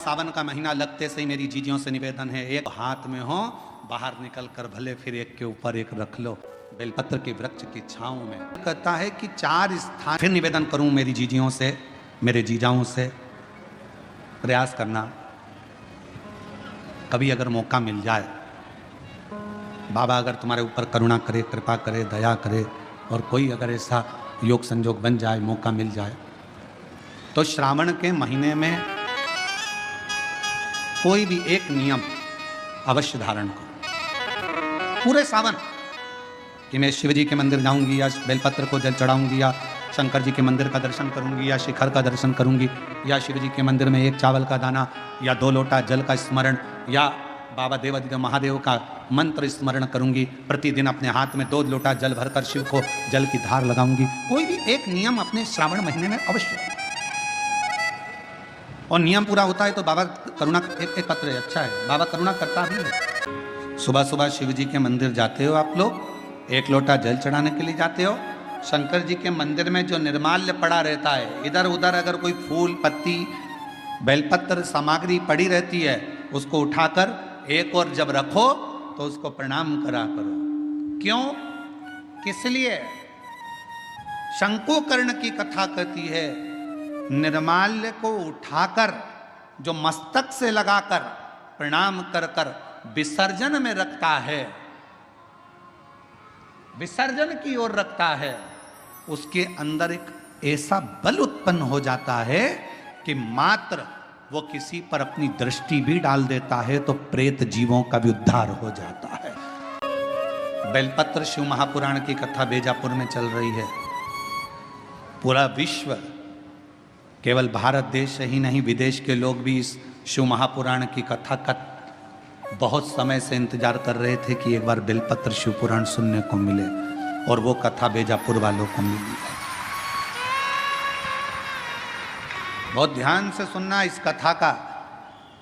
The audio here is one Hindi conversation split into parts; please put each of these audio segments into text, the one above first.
सावन का महीना लगते से ही मेरी जीजियों से निवेदन है, एक हाथ में हो, बाहर निकल कर भले फिर एक के ऊपर एक रख लो, बेलपत्र के वृक्ष की छांव में। कहता है कि 4 स्थान फिर निवेदन करूं मेरी जीजियों से, मेरे जीजाओं से, प्रयास करना कभी अगर मौका मिल जाए, बाबा अगर तुम्हारे ऊपर करुणा करे, कृपा करे, दया करे और कोई अगर ऐसा योग संजोग बन जाए, मौका मिल जाए, तो श्रावण के महीने में कोई भी एक नियम अवश्य धारण करो पूरे सावन कि मैं शिव जी के मंदिर जाऊंगी या बेलपत्र को जल चढ़ाऊंगी या शंकर जी के मंदिर का दर्शन करूंगी या शिखर का दर्शन करूंगी या शिव जी के मंदिर में 1 चावल का दाना या 2 लोटा जल का स्मरण या बाबा देवादिदेव महादेव का मंत्र स्मरण करूंगी, प्रतिदिन अपने हाथ में 2 लोटा जल भरकर शिव को जल की धार लगाऊंगी। कोई भी एक नियम अपने श्रावण महीने में अवश्य, और नियम पूरा होता है तो बाबा करुणा एक पत्र है, अच्छा है, बाबा करुणा करता भी है। सुबह सुबह शिव जी के मंदिर जाते हो आप लोग, 1 लोटा जल चढ़ाने के लिए जाते हो। शंकर जी के मंदिर में जो निर्माल्य पड़ा रहता है, इधर उधर अगर कोई फूल पत्ती बेलपत्र सामग्री पड़ी रहती है, उसको उठाकर एक और जब रखो तो उसको प्रणाम करा करो। क्यों, किस लिए? शंकुकर्ण की कथा कहती है, निर्माल्य को उठाकर जो मस्तक से लगाकर प्रणाम कर कर विसर्जन में रखता है, विसर्जन की ओर रखता है, उसके अंदर एक ऐसा बल उत्पन्न हो जाता है कि मात्र वो किसी पर अपनी दृष्टि भी डाल देता है तो प्रेत जीवों का भी उद्धार हो जाता है। बेलपत्र शिव महापुराण की कथा बेजापुर में चल रही है। पूरा विश्व, केवल भारत देश ही नहीं विदेश के लोग भी इस शिव महापुराण की कथा का बहुत समय से इंतजार कर रहे थे कि एक बार बेलपत्र शिव पुराण सुनने को मिले, और वो कथा बेजापुर वालों को मिली है। बहुत ध्यान से सुनना इस कथा का,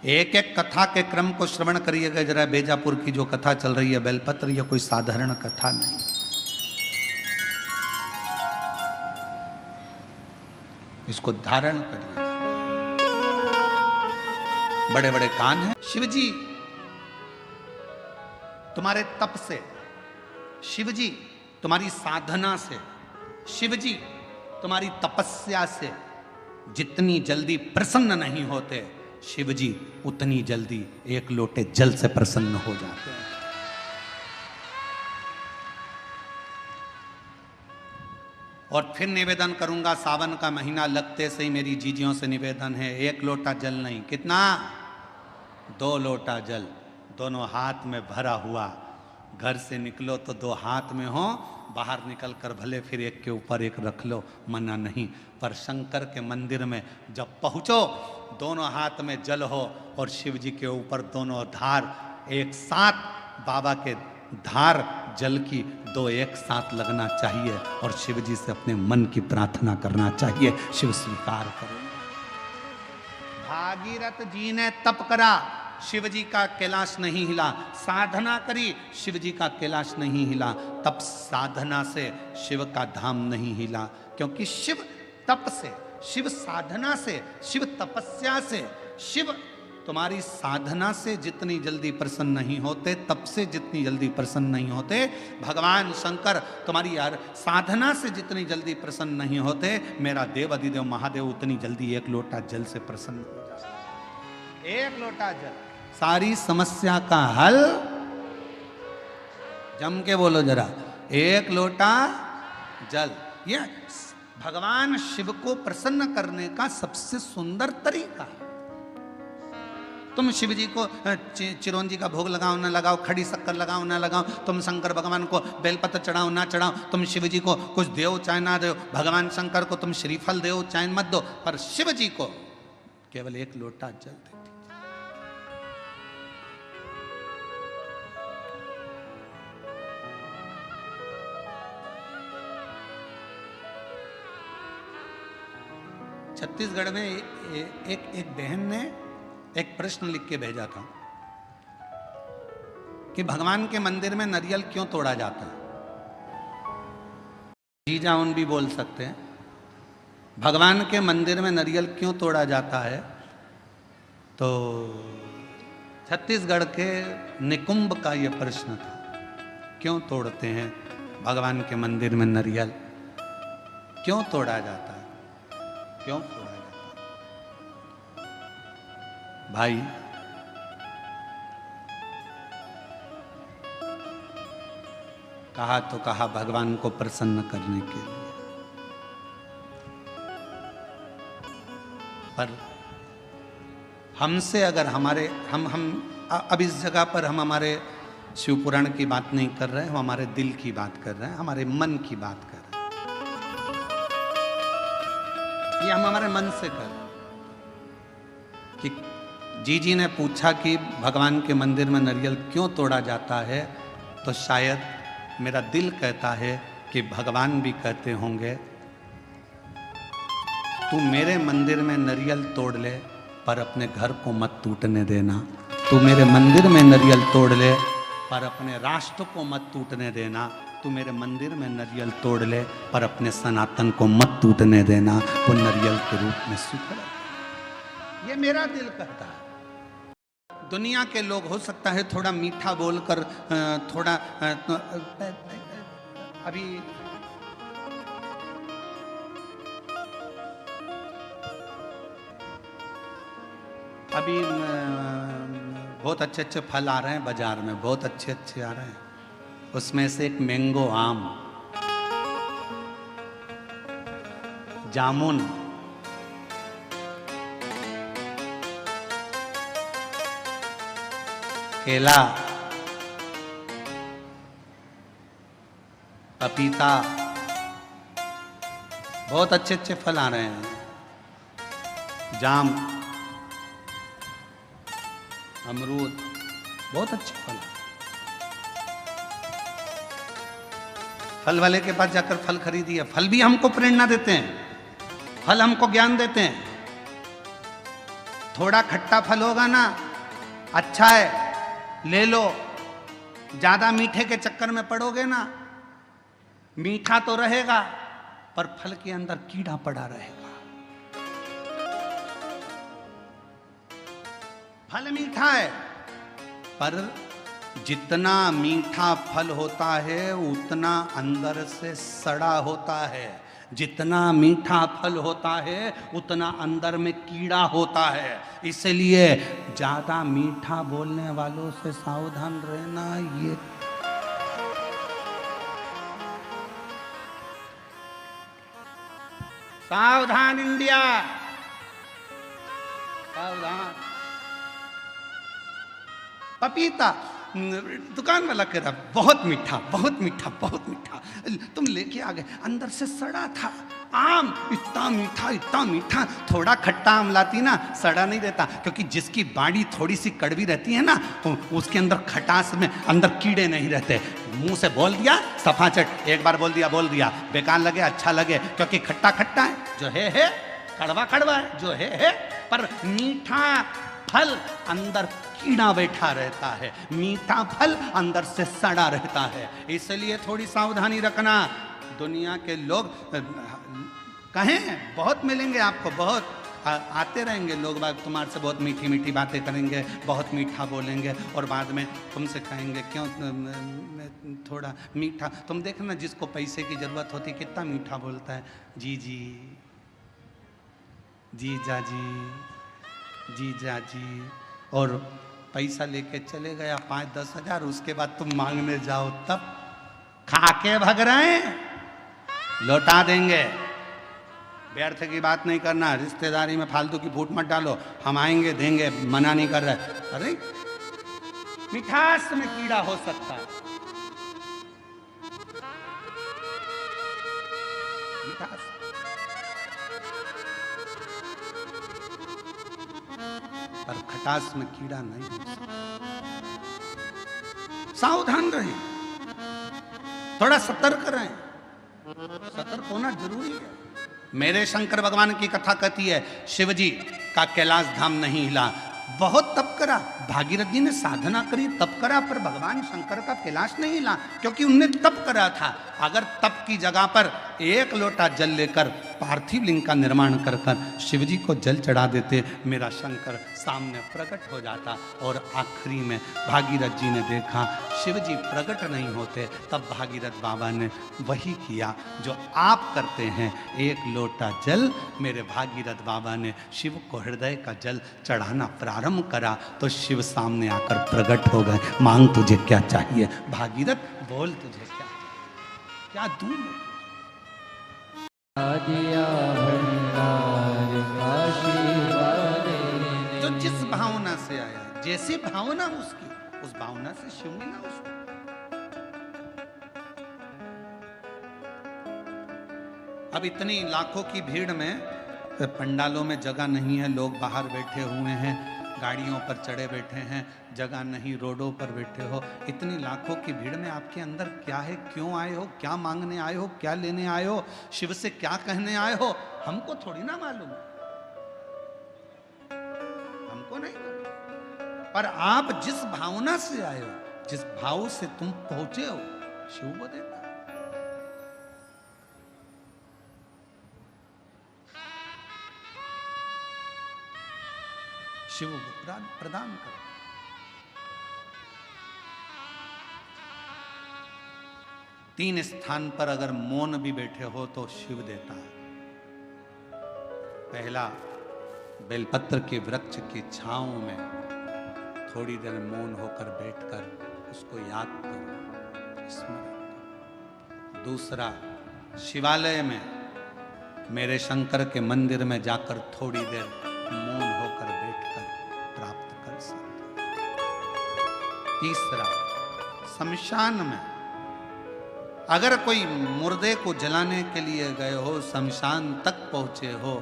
एक एक कथा के क्रम को श्रवण करिएगा जरा। बेजापुर की जो कथा चल रही है बेलपत्र, यह कोई साधारण कथा नहीं, इसको धारण करिए। बड़े बड़े कान हैं। शिव जी तुम्हारे तप से, शिव जी तुम्हारी साधना से, शिव जी तुम्हारी तपस्या से जितनी जल्दी प्रसन्न नहीं होते, शिव जी उतनी जल्दी 1 लोटे जल से प्रसन्न हो जाते हैं। और फिर निवेदन करूंगा, सावन का महीना लगते से ही मेरी जीजियों से निवेदन है, 1 लोटा जल नहीं, कितना? 2 लोटा जल, दोनों हाथ में भरा हुआ। घर से निकलो तो 2 हाथ में हो, बाहर निकल कर भले फिर एक के ऊपर एक रख लो, मना नहीं। पर शंकर के मंदिर में जब पहुंचो, दोनों हाथ में जल हो और शिव जी के ऊपर दोनों धार एक साथ, बाबा के धार जल की 2 एक साथ लगना चाहिए और शिव जी से अपने मन की प्रार्थना करना चाहिए, शिव स्वीकार करें। भागीरथ जी ने तप करा, शिव जी का कैलाश नहीं हिला। साधना करी, शिव जी का कैलाश नहीं हिला। तप साधना से शिव का धाम नहीं हिला, क्योंकि शिव तप से, शिव साधना से, शिव तपस्या से, शिव तुम्हारी साधना से जितनी जल्दी प्रसन्न नहीं होते, तप से जितनी जल्दी प्रसन्न नहीं होते, भगवान शंकर तुम्हारी यार साधना से जितनी जल्दी प्रसन्न नहीं होते, मेरा देव अधिदेव महादेव उतनी जल्दी 1 लोटा जल से प्रसन्न हो जाते। 1 लोटा जल, सारी समस्या का हल। जम के बोलो जरा, 1 लोटा जल। ये भगवान शिव को प्रसन्न करने का सबसे सुंदर तरीका है। तुम शिव जी को चिरौंजी का भोग लगाओ ना लगाओ, खड़ी शक्कर लगाओ ना लगाओ, तुम शंकर भगवान को बेलपत्र चढ़ाओ ना चढ़ाओ, तुम शिव जी को कुछ दो चाहे ना दो, भगवान शंकर को तुम श्रीफल दो चाहे मत दो, पर शिव जी को केवल 1 लोटा जल दे। 'छत्तीसगढ़ में एक बहन ने एक प्रश्न लिख के भेजा था कि भगवान के मंदिर में नारियल क्यों तोड़ा जाता है। जीजा उन भी बोल सकते हैं, भगवान के मंदिर में नारियल क्यों तोड़ा जाता है? तो छत्तीसगढ़ के निकुंभ का ये प्रश्न था, क्यों तोड़ते हैं भगवान के मंदिर में नारियल? क्यों तोड़ा जाता है? क्यों तोड़ा जाता है? भाई, कहा तो कहा भगवान को प्रसन्न करने के लिए, पर हमसे अगर हमारे हम अब इस जगह पर हम हमारे शिव पुराण की बात नहीं कर रहे हैं, हम हमारे दिल की बात कर रहे हैं, हमारे मन की बात कर रहे हैं। ये हम हमारे मन से कर रहे हैं कि जी ने पूछा कि भगवान के मंदिर में नारियल क्यों तोड़ा जाता है, तो शायद मेरा दिल कहता है कि भगवान भी कहते होंगे, तू मेरे मंदिर में नारियल तोड़ ले पर अपने घर को मत टूटने देना। तू मेरे मंदिर में नारियल तोड़ ले पर अपने राष्ट्र को मत टूटने देना। तू मेरे मंदिर में नारियल तोड़ ले पर अपने सनातन को मत टूटने देना। वो नारियल के रूप में स्वीकार, ये मेरा दिल कहता है। दुनिया के लोग हो सकता है थोड़ा मीठा बोलकर थोड़ा अभी बहुत अच्छे अच्छे फल आ रहे हैं बाजार में, बहुत अच्छे अच्छे आ रहे हैं। उसमें से एक मैंगो आम, जामुन, केला, पपीता, बहुत अच्छे अच्छे फल आ रहे हैं। जाम, अमरूद, बहुत अच्छे फल। फल वाले के पास जाकर फल खरीदिए। फल भी हमको प्रेरणा देते हैं, फल हमको ज्ञान देते हैं। थोड़ा खट्टा फल होगा ना, अच्छा है, ले लो। ज्यादा मीठे के चक्कर में पड़ोगे ना, मीठा तो रहेगा पर फल के अंदर कीड़ा पड़ा रहेगा। फल मीठा है पर जितना मीठा फल होता है उतना अंदर से सड़ा होता है। जितना मीठा फल होता है उतना अंदर में कीड़ा होता है। इसलिए ज्यादा मीठा बोलने वालों से सावधान रहना। ये सावधान इंडिया, सावधान। पपीता दुकान वाला कह रहा बहुत मीठा, बहुत मीठा, बहुत मीठा। तुम लेके आ गए, अंदर से सड़ा था। आम इतना मीठा, इतना मीठा। थोड़ा खट्टा आम लाती ना, सड़ा नहीं रहता, क्योंकि जिसकी बाड़ी थोड़ी सी कड़वी रहती है ना, तो उसके अंदर खटास में अंदर कीड़े नहीं रहते। मुंह से बोल दिया सफाचट, एक बार बोल दिया, बेकार लगे अच्छा लगे, क्योंकि खट्टा खट्टा है, जो है, कड़वा कड़वा है, जो है। पर मीठा फल अंदर कीड़ा बैठा रहता है, मीठा फल अंदर से सड़ा रहता है। इसलिए थोड़ी सावधानी रखना। दुनिया के लोग कहें बहुत मिलेंगे आपको, बहुत आते रहेंगे लोग बाग, तुम्हारे से बहुत मीठी मीठी बातें करेंगे, बहुत मीठा बोलेंगे और बाद में तुमसे कहेंगे क्यों थोड़ा मीठा। तुम देखना जिसको पैसे की जरूरत होती कितना मीठा बोलता है, जी जी, जीजा जी, जीजा जी। और पैसा लेके चले गया 5-10 हजार, उसके बाद तुम मांगने जाओ तब खाके भग रहे हैं, लौटा देंगे। व्यर्थ की बात नहीं करना, रिश्तेदारी में फालतू की फूट मत डालो। हम आएंगे देंगे, मना नहीं कर रहे। अरे मिठास में कीड़ा हो सकता है, मिठास। पर खटास में कीड़ा नहीं हो सकता। सावधान रहें, थोड़ा सतर्क रहें। सतर्क होना जरूरी है। मेरे शंकर भगवान की कथा कहती है, शिवजी का कैलाश धाम नहीं हिला। बहुत तप करा, भागीरथ जी ने साधना करी, तप करा, पर भगवान शंकर का कैलाश नहीं हिला, क्योंकि उनने तप करा था। अगर तप की जगह पर एक लोटा जल लेकर पार्थिव लिंग का निर्माण कर कर शिव जी को जल चढ़ा देते, मेरा शंकर सामने प्रकट हो जाता। और आखिरी में भागीरथ जी ने देखा शिव जी प्रकट नहीं होते, तब भागीरथ बाबा ने वही किया जो आप करते हैं। एक लोटा जल मेरे भागीरथ बाबा ने शिव को हृदय का जल चढ़ाना प्रारंभ करा तो शिव सामने आकर प्रकट हो गए। मांग तुझे क्या चाहिए भागीरथ, बोल तुझे क्या दूं मैं? जो जिस भावना से आया, जैसी भावना उसकी, उस भावना से शिव मिला उसको। अब इतनी लाखों की भीड़ में पंडालों में जगह नहीं है, लोग बाहर बैठे हुए हैं, गाड़ियों पर चढ़े बैठे हैं, जगह नहीं, रोडों पर बैठे हो। इतनी लाखों की भीड़ में आपके अंदर क्या है, क्यों आए हो, क्या मांगने आए हो, क्या लेने आए हो, शिव से क्या कहने आए हो, हमको थोड़ी ना मालूम, हमको नहीं मालूम। पर आप जिस भावना से आए हो, जिस भाव से तुम पहुंचे हो, शिव को देता। शिव प्रदान कर। तीन स्थान पर अगर मौन भी बैठे हो तो शिव देता है। पहला, बेलपत्र के वृक्ष की छांव में थोड़ी देर मौन होकर बैठकर उसको याद करो, स्मरण करो। दूसरा, शिवालय में मेरे शंकर के मंदिर में जाकर थोड़ी देर मौन होकर बैठकर प्राप्त कर सकते। तीसरा, शमशान में अगर कोई मुर्दे को जलाने के लिए गए हो, शमशान तक पहुंचे हो,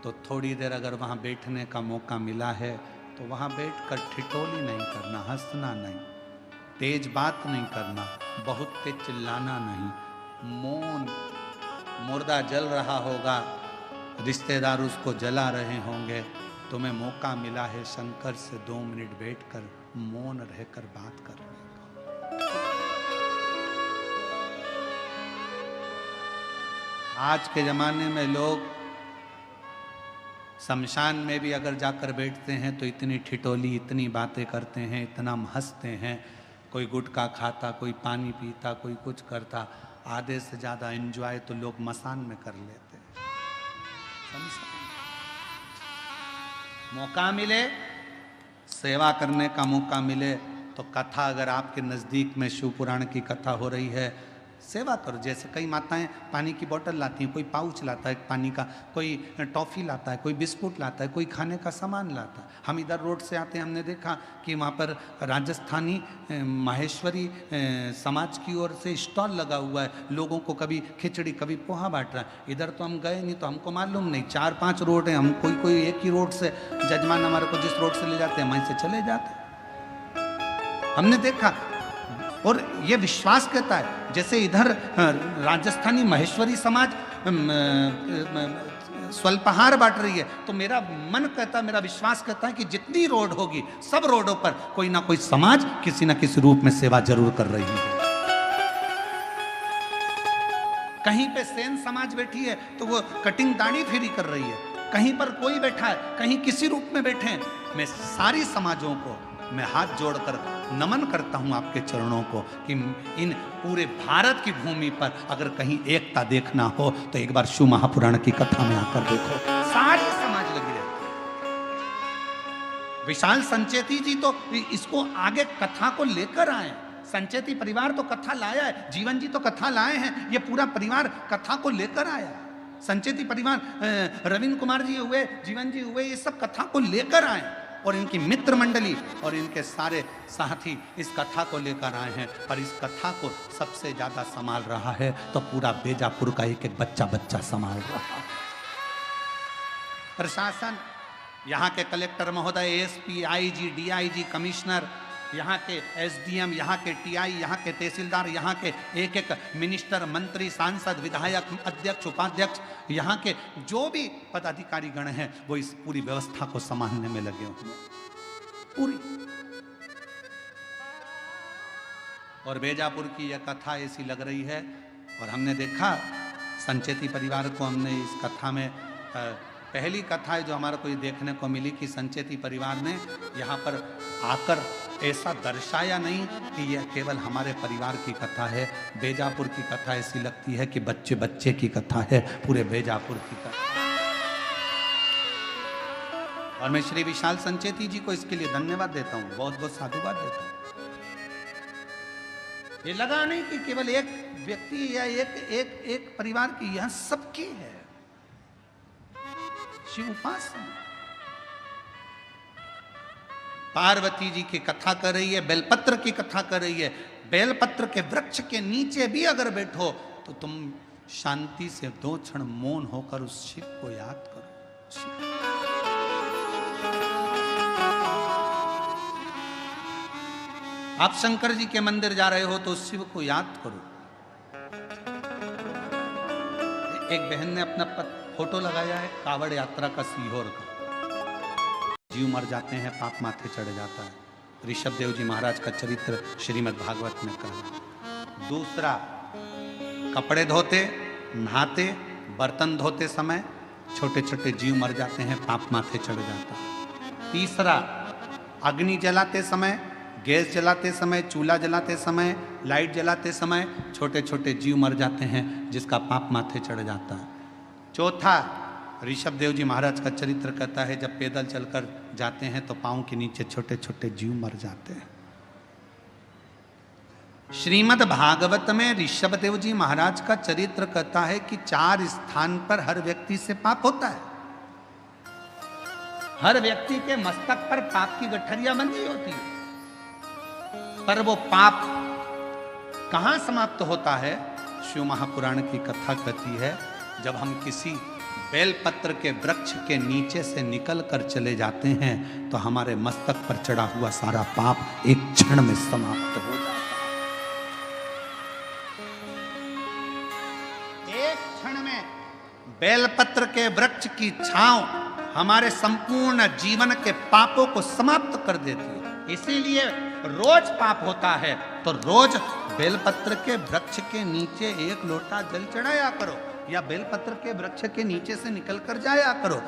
तो थोड़ी देर अगर वहां बैठने का मौका मिला है तो वहां बैठकर ठिठोली नहीं करना, हंसना नहीं, तेज बात नहीं करना, बहुत तेज चिल्लाना नहीं, मौन। मुर्दा जल रहा होगा, रिश्तेदार उसको जला रहे होंगे, तुम्हें मौका मिला है शंकर से 2 मिनट बैठकर मौन रहकर बात करने का। आज के जमाने में लोग शमशान में भी अगर जाकर बैठते हैं तो इतनी ठिठोली, इतनी बातें करते हैं, इतना हंसते हैं। कोई गुटखा खाता, कोई पानी पीता, कोई कुछ करता। आधे से ज़्यादा एंजॉय तो लोग मसान में कर लेते हैं। मौका मिले, सेवा करने का मौका मिले तो कथा, अगर आपके नज़दीक में शिव पुराण की कथा हो रही है, सेवा करो। जैसे कई माताएं पानी की बोतल लाती हैं, कोई पाउच लाता है पानी का, कोई टॉफ़ी लाता है, कोई बिस्कुट लाता है, कोई खाने का सामान लाता है। हम इधर रोड से आते हैं, हमने देखा कि वहाँ पर राजस्थानी माहेश्वरी समाज की ओर से स्टॉल लगा हुआ है, लोगों को कभी खिचड़ी कभी पोहा बांट रहा है। इधर तो हम गए नहीं तो हमको मालूम नहीं, 4-5 रोड हैं, हम कोई एक ही रोड से, जजमान हमारे को जिस रोड से ले जाते हैं वहीं से चले जाते हैं। हमने देखा और ये विश्वास कहता है, जैसे इधर राजस्थानी महेश्वरी समाज स्वल्पहार बांट रही है, तो मेरा मन कहता है, मेरा विश्वास कहता है कि जितनी रोड होगी सब रोडों पर कोई ना कोई समाज किसी ना किसी रूप में सेवा जरूर कर रही है। कहीं पे सेन समाज बैठी है तो वो कटिंग दाढ़ी फ्री कर रही है, कहीं पर कोई बैठा है, कहीं किसी रूप में बैठे हैं। मैं सारी समाजों को मैं हाथ जोड़कर नमन करता हूं आपके चरणों को कि इन पूरे भारत की भूमि पर अगर कहीं एकता देखना हो तो एक बार शिव महापुराण की कथा में आकर देखो, सारी समाज लगी रहती है। विशाल संचेती जी तो इसको आगे कथा को लेकर आए, संचेती परिवार तो कथा लाया है, जीवन जी तो कथा लाए हैं, ये पूरा परिवार कथा को लेकर आया। संचेती परिवार, रविंद्र कुमार जी हुए, जीवन जी हुए, ये सब कथा को लेकर आए और इनकी मित्र मंडली और इनके सारे साथी इस कथा को लेकर आए हैं। पर इस कथा को सबसे ज्यादा संभाल रहा है तो पूरा बेजापुर का एक एक बच्चा संभाल रहा है। प्रशासन, यहाँ के कलेक्टर महोदय, एसपी, आईजी, डीआईजी, कमिश्नर, यहाँ के एसडीएम, यहाँ के टीआई, यहाँ के तहसीलदार, यहाँ के एक एक मिनिस्टर, मंत्री, सांसद, विधायक, अध्यक्ष, उपाध्यक्ष, यहाँ के जो भी पदाधिकारी गण हैं वो इस पूरी व्यवस्था को संभालने में लगे हुए हैं पूरी। और बेजापुर की यह कथा ऐसी लग रही है और हमने देखा संचेती परिवार को हमने इस कथा में पहली कथा है जो हमारे को ये देखने को मिली कि संचेती परिवार ने यहाँ पर आकर ऐसा दर्शाया नहीं कि यह केवल हमारे परिवार की कथा है। बेजापुर की कथा ऐसी लगती है कि बच्चे बच्चे की कथा है, पूरे बेजापुर की कथा। और मैं श्री विशाल संचेती जी को इसके लिए धन्यवाद देता हूँ, बहुत बहुत साधुवाद देता हूँ। ये लगा नहीं कि केवल एक व्यक्ति या एक परिवार की, यह सबकी है। शिव उपासना पार्वती जी की कथा कर रही है, बेलपत्र की कथा कर रही है। बेलपत्र के वृक्ष के नीचे भी अगर बैठो तो तुम शांति से 2 क्षण मौन होकर उस शिव को याद करो। शिव। आप शंकर जी के मंदिर जा रहे हो तो उस शिव को याद करो। एक बहन ने अपना फोटो लगाया है कावड़ यात्रा का सीहोर का। जीव मर जाते हैं, पाप माथे चढ़ जाता है। ऋषभ देव जी महाराज का चरित्र श्रीमद् भागवत में कहा। दूसरा, कपड़े धोते, नहाते, बर्तन धोते समय छोटे छोटे जीव मर जाते हैं, पाप माथे चढ़ जाता है। तीसरा, अग्नि जलाते समय, गैस जलाते समय, चूल्हा जलाते समय, लाइट जलाते समय छोटे छोटे जीव मर जाते हैं, जिसका पाप माथे चढ़ जाता है। चौथा, ऋषभ देव जी महाराज का चरित्र कहता है जब पैदल चलकर जाते हैं तो पांव के नीचे छोटे छोटे जीव मर जाते हैं। श्रीमद् भागवत में ऋषभ देव जी महाराज का चरित्र कहता है कि 4 स्थान पर हर व्यक्ति से पाप होता है। हर व्यक्ति के मस्तक पर पाप की गठरियां बंधी होती है, पर वो पाप कहां समाप्त होता है? शिव महापुराण की कथा कहती है जब हम किसी बेलपत्र के वृक्ष के नीचे से निकल कर चले जाते हैं तो हमारे मस्तक पर चढ़ा हुआ सारा पाप एक क्षण में समाप्त हो जाता है। एक क्षण में बेलपत्र के वृक्ष की छांव हमारे संपूर्ण जीवन के पापों को समाप्त कर देती है। इसीलिए रोज पाप होता है तो रोज बेलपत्र के वृक्ष के नीचे 1 लोटा जल चढ़ाया करो, या बेलपत्र के वृक्ष के नीचे से निकल कर जाया करो।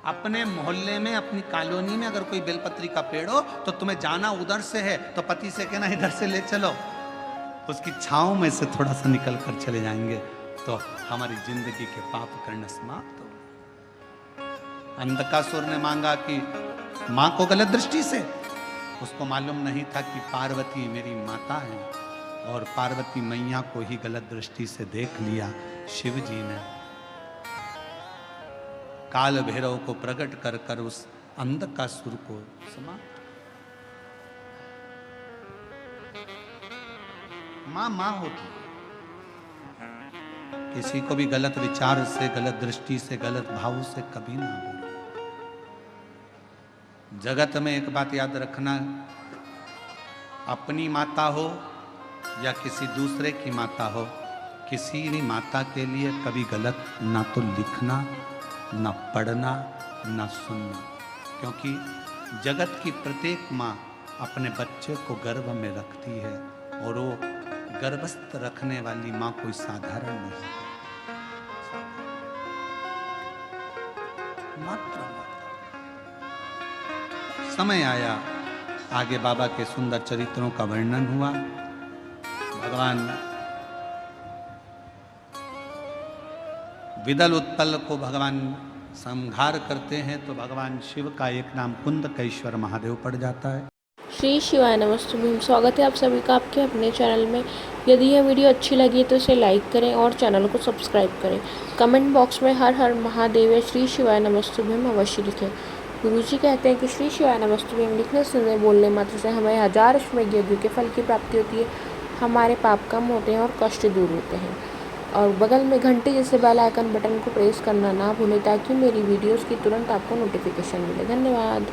अपने मोहल्ले में, अपनी कॉलोनी में अगर कोई बेलपत्री का पेड़ हो तो तुम्हें जाना उधर से है तो पति से कहना इधर से ले चलो, उसकी छांव में से थोड़ा सा निकल कर चले जाएंगे तो हमारी जिंदगी के पाप करना समाप्त हो। अंधकासुर ने मांगा कि मां को गलत दृष्टि से, उसको मालूम नहीं था कि पार्वती मेरी माता है, और पार्वती मैया को ही गलत दृष्टि से देख लिया। शिव जी ने काल भैरव को प्रकट कर कर उस अंधकासुर को समाप्त। मां होती, किसी को भी गलत विचार से, गलत दृष्टि से, गलत भाव से कभी ना बोलो। जगत में एक बात याद रखना, अपनी माता हो या किसी दूसरे की माता हो, किसी भी माता के लिए कभी गलत ना तो लिखना, ना पढ़ना, ना सुनना, क्योंकि जगत की प्रत्येक माँ अपने बच्चे को गर्भ में रखती है और वो गर्भस्थ रखने वाली माँ कोई साधारण नहीं है। मात्र समय आया, आगे बाबा के सुंदर चरित्रों का वर्णन हुआ। भगवान विदल उत्पल को भगवान संहार करते हैं तो भगवान शिव का एक नाम कुंदकेश्वर महादेव पड़ जाता है। श्री शिवाय नमस्तुभ्यं। स्वागत है आप सभी का आपके अपने चैनल में। यदि यह वीडियो अच्छी लगी तो इसे लाइक करें और चैनल को सब्सक्राइब करें। कमेंट बॉक्स में हर हर महादेव या श्री शिवाय नमस्तुभ्यं अवश्य लिखें। गुरुजी कहते हैं कि श्री शिवाय नमस्तुभ्यं लिखने, सुनने, बोलने मात्र से हमें 1000 अश्वमेध यज्ञ के फल की प्राप्ति होती है। हमारे पाप कम होते हैं और कष्ट दूर होते हैं। और बगल में घंटे जैसे बेल आइकन बटन को प्रेस करना ना भूलें ताकि मेरी वीडियोस की तुरंत आपको नोटिफिकेशन मिले। धन्यवाद।